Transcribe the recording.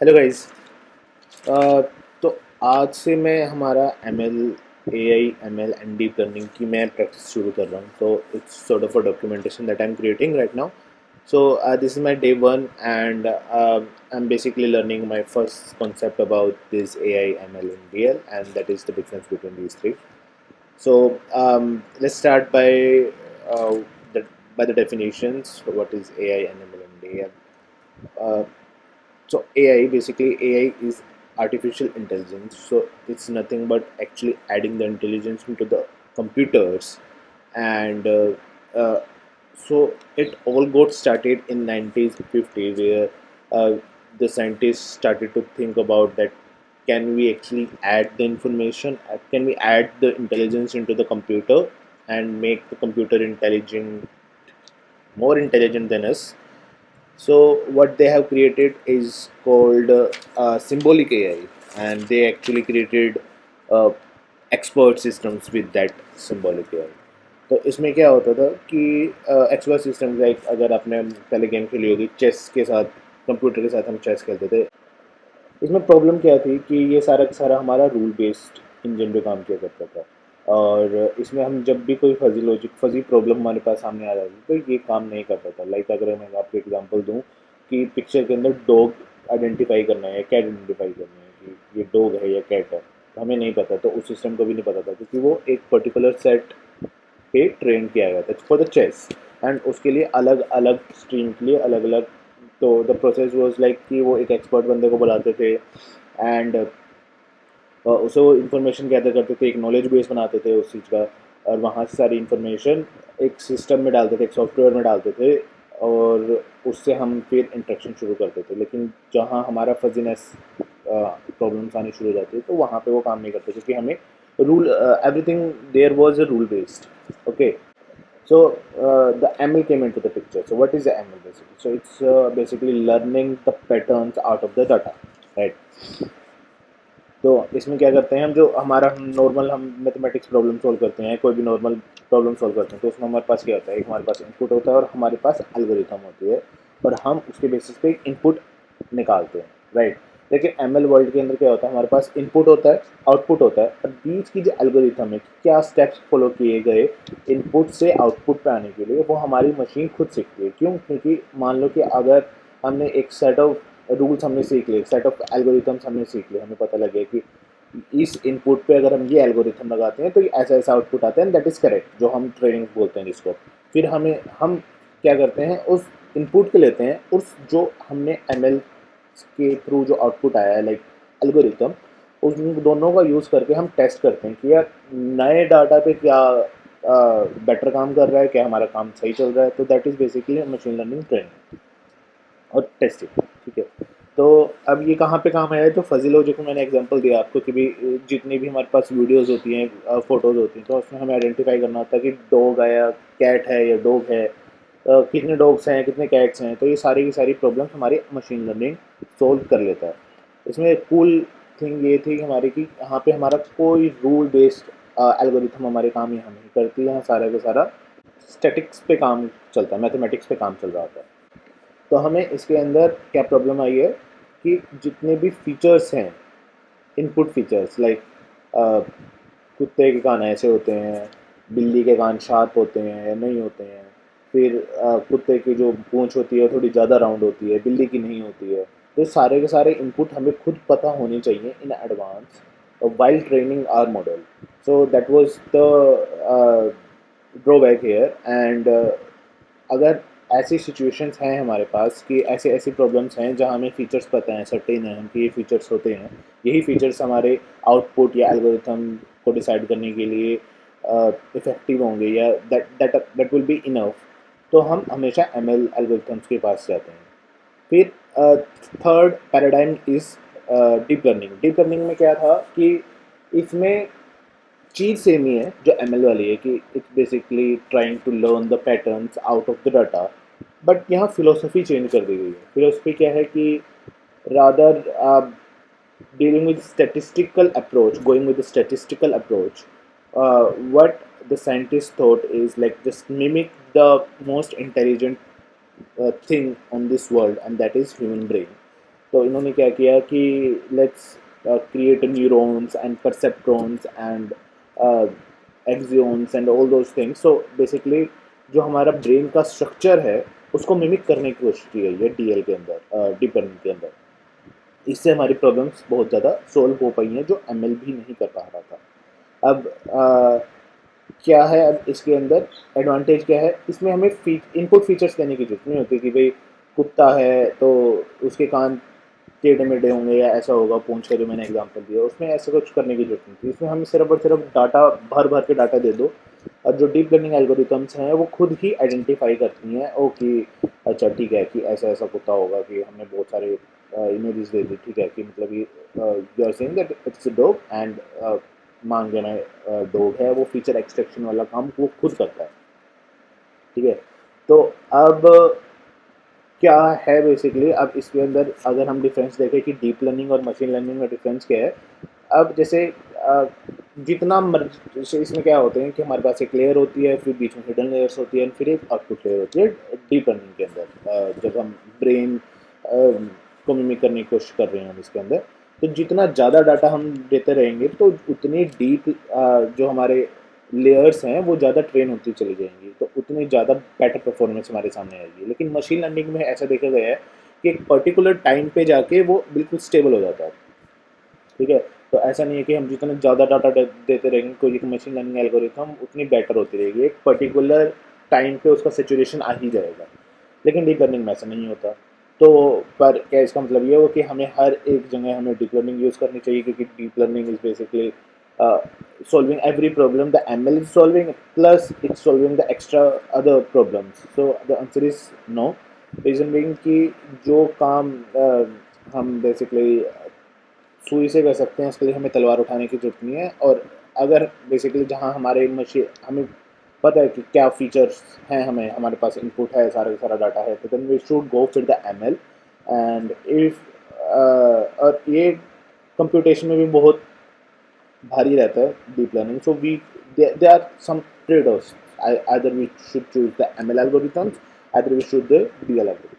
Hello guys. तो आज से मैं हमारा M L A I M L and deep learning की मैं प्रैक्टिस शुरू कर रहा हूँ। तो it's sort of a documentation that I am creating right now. So this is my day one, and I'm basically learning my first concept about this AI ML in DL, and that is the difference between these three. So let's start uh, the, by the definitions. What is AI and ML in DL? Uh, so AI, basically AI is artificial intelligence. So it's nothing but actually adding the intelligence into the computers, and uh, so it all got started in 1950, where uh, the scientists started to think about that, can we actually add the information, can we add the intelligence into the computer and make the computer intelligent, more intelligent than us. So what they have created is called symbolic AI, and they actually created uh, expert systems with that symbolic AI. तो इसमें क्या होता था कि expert system like, अगर आपने पहले game खेली होगी चेस के साथ, कंप्यूटर के साथ हम चेस खेलते थे. इसमें प्रॉब्लम क्या थी कि ये सारा का सारा हमारा रूल बेस्ड इंजन पे काम किया करता था, और इसमें हम जब भी कोई फजी लॉजिक फजी प्रॉब्लम हमारे पास सामने आ जाती तो ये काम नहीं करता था. लाइक अगर मैं आपको एग्जांपल दूं कि पिक्चर के अंदर डॉग आइडेंटिफाई करना है या कैट आइडेंटिफाई करना है कि ये डॉग है या कैट है, तो हमें नहीं पता, तो उस सिस्टम को भी नहीं पता था क्योंकि वो एक पर्टिकुलर सेट पे ट्रेन किया गया था फॉर द चेस. एंड उसके लिए अलग अलग स्ट्रीम के लिए अलग अलग. तो द प्रोसेस वाज लाइक कि वो एक एक्सपर्ट बंदे को बुलाते थे, एंड उसे वो इन्फॉर्मेशन गैदर करते थे, एक नॉलेज बेस बनाते थे उस चीज़ का, और वहाँ से सारी इन्फॉर्मेशन एक सिस्टम में डालते थे, एक सॉफ्टवेयर में डालते थे, और उससे हम फिर इंट्रैक्शन शुरू करते थे. लेकिन जहाँ हमारा फजीनेस प्रॉब्लम्स आनी शुरू हो जाती है तो वहाँ पे वो काम नहीं करते, क्योंकि हमें rule, everything there was a rule based. Okay. So the ML came into the picture. So what is the ML basically? So it's basically learning the patterns out of the data, right? तो इसमें क्या करते हैं हम, जो हमारा normal हम mathematics problem solve करते हैं, कोई भी नॉर्मल प्रॉब्लम सॉल्व करते हैं, तो उसमें हमारे पास क्या होता है, एक हमारे पास इनपुट होता है और हमारे पास एल्गोरिथम होती है, और हम उसके बेसिस पे इनपुट निकालते हैं, राइट. लेकिन एम एल वर्ल्ड के अंदर क्या होता है, हमारे पास इनपुट होता है, आउटपुट होता है, और बीच की जो एल्गोरिथम है, क्या स्टेप्स फॉलो किए गए इनपुट से आउटपुट पे आने के लिए, वो हमारी मशीन खुद सीखती है. क्यों? क्योंकि मान लो कि अगर हमने एक सेट ऑफ रूल्स हमने सीख लिए, सेट ऑफ एल्गोरिथम्स हमने सीख लिए, हमें पता लग गया कि इस इनपुट पे अगर हम ये एल्गोरिथम लगाते हैं तो ये ऐसा ऐसा आउटपुट आता है, दैट इज़ करेक्ट, जो हम ट्रेनिंग बोलते हैं जिसको. फिर हम क्या करते हैं, उस इनपुट को लेते हैं, उस जो हमने एम एल के थ्रू जो आउटपुट आया है लाइक एल्गोरिथम, उन दोनों का यूज़ करके हम टेस्ट करते हैं कि यार नए डाटा पे क्या बेटर काम कर रहा है, क्या हमारा काम सही चल रहा है. तो that is basically machine learning training और टेस्टिंग. ठीक है. तो अब ये कहाँ पे काम आया है, तो फजी लॉजिक में मैंने एग्जांपल दिया आपको कि भी जितनी भी हमारे पास वीडियोस होती हैं, फोटोज़ होती हैं, तो उसमें हमें आइडेंटिफाई करना होता है कि डॉग है या कैट है या डॉग है, कितने डॉग्स हैं कितने कैट्स हैं. तो ये सारी की सारी प्रॉब्लम्स हमारी मशीन लर्निंग सोल्व कर लेता है. इसमें कूल थिंग ये थी कि हमारी कि यहाँ पे हमारा कोई रूल बेस्ड एल्गोरिथम हमारे काम यहाँ नहीं करती है, यहाँ सारा का सारा स्टैटिक्स पे काम चलता है, मैथमेटिक्स पे काम चल रहा होता है. तो हमें इसके अंदर क्या प्रॉब्लम आई है कि जितने भी फीचर्स हैं, इनपुट फीचर्स लाइक कुत्ते के कान ऐसे होते हैं, बिल्ली के कान शार्प होते हैं या नहीं होते हैं, फिर कुत्ते की जो पूंछ होती है थोड़ी ज़्यादा राउंड होती है, बिल्ली की नहीं होती है. तो सारे के सारे इनपुट हमें खुद पता होने चाहिए in advance while training our model. So that was the drawback here. And अगर ऐसी सिचुएशंस हैं हमारे पास कि ऐसे ऐसी प्रॉब्लम्स हैं जहां हमें फीचर्स पता हैं, सर्टेन है हम कि ये फीचर्स होते हैं, यही फीचर्स हमारे आउटपुट या एल्गोरिथम को डिसाइड करने के लिए इफ़ेक्टिव होंगे, या दैट विल बी इनफ, तो हम हमेशा एम एल एल्गोरिथम्स के पास जाते हैं. फिर third paradigm is deep learning. Deep learning में क्या था कि इसमें चीज़ सेम ही है जो एम एल वाली है, कि it's basically trying to learn the patterns out of the data. But यहाँ फिलोसफी चेंज कर दी गई है. फिलोसफी क्या है कि rather dealing with statistical approach, going with the statistical approach, what the scientists thought is like just mimic the most intelligent thing on this world, and that is human brain. तो इन्होंने क्या किया कि let's create neurons and perceptrons and axons and all those things. So basically जो हमारा brain का structure है उसको मिमिक करने की कोशिश की गई है डीएल के अंदर, डीप लर्निंग के अंदर. इससे हमारी प्रॉब्लम्स बहुत ज़्यादा सोल्व हो पाई हैं जो एमएल भी नहीं कर पा रहा था. अब क्या है अब इसके अंदर एडवांटेज क्या है, इसमें हमें इनपुट फीचर्स देने की जरूरत नहीं होती कि भाई कुत्ता है तो उसके कान टेढ़े मेढ़े होंगे या ऐसा होगा, पूंछ का जो मैंने एग्जांपल दिया उसमें ऐसा कुछ करने की जरूरत नहीं थी. इसमें हमें सिर्फ और सिर्फ डाटा भर भर के डाटा दे दो और जो डीप लर्निंग एल्गोरिथम्स हैं वो खुद ही आइडेंटिफाई करती हैं ओ कि अच्छा ठीक है कि ऐसा ऐसा कुत्ता होगा कि हमने बहुत सारे इमेजेस दे दी, ठीक है कि मतलब ये you are saying that it's a dog and मान लेना डॉग है, वो फीचर एक्सट्रैक्शन वाला काम वो खुद करता है. ठीक है, तो अब क्या है बेसिकली, अब इसके अंदर अगर हम डिफरेंस देखें कि डीप लर्निंग और मशीन लर्निंग में डिफरेंस क्या है. अब जैसे जितना जैसे इसमें क्या होते हैं कि हमारे पास एक लेयर होती है, फिर बीच में हिडन लेयर्स होती है, फिर एक आउटपुट लेयर होती है डीप लर्निंग के अंदर. जब हम ब्रेन को मिमिक करने की कोशिश कर रहे हैं हम इसके अंदर, तो जितना ज़्यादा डाटा हम देते रहेंगे तो उतनी डीप जो हमारे लेयर्स हैं वो ज़्यादा ट्रेन होती चली जाएंगी, तो उतनी ज़्यादा बेटर परफॉर्मेंस हमारे सामने आएगी. लेकिन मशीन लर्निंग में ऐसा देखा गया है कि एक पर्टिकुलर टाइम पे जाके वो बिल्कुल स्टेबल हो जाता है. ठीक है, तो ऐसा नहीं है कि हम जितना ज़्यादा डाटा देते रहेंगे कोई एक मशीन लर्निंग एल्गोरिथम उतनी बेटर होती रहेगी, एक पर्टिकुलर टाइम पे उसका सिचुएशन आ ही जाएगा. लेकिन डीप लर्निंग में ऐसा नहीं होता. तो पर क्या इसका मतलब ये हो कि हमें हर एक जगह हमें डीप लर्निंग यूज़ करनी चाहिए, क्योंकि deep learning is basically solving every problem the ML is solving, plus it's solving the extra other problems. So the answer is no. Reason being कि जो काम हम बेसिकली सुई से कर सकते हैं उसके लिए हमें तलवार उठाने की जरूरत नहीं है. और अगर बेसिकली जहाँ हमारे मशीन हमें पता है कि क्या फीचर्स हैं, हमें हमारे पास इनपुट है, सारा का सारा डाटा है, तो देन वी शुड गो फिर द एमएल. एंड इफ और ये कंप्यूटेशन में भी बहुत भारी रहता है deep learning. So we they are some trade offs. either we should choose the ML algorithms, either we should the DL algorithms.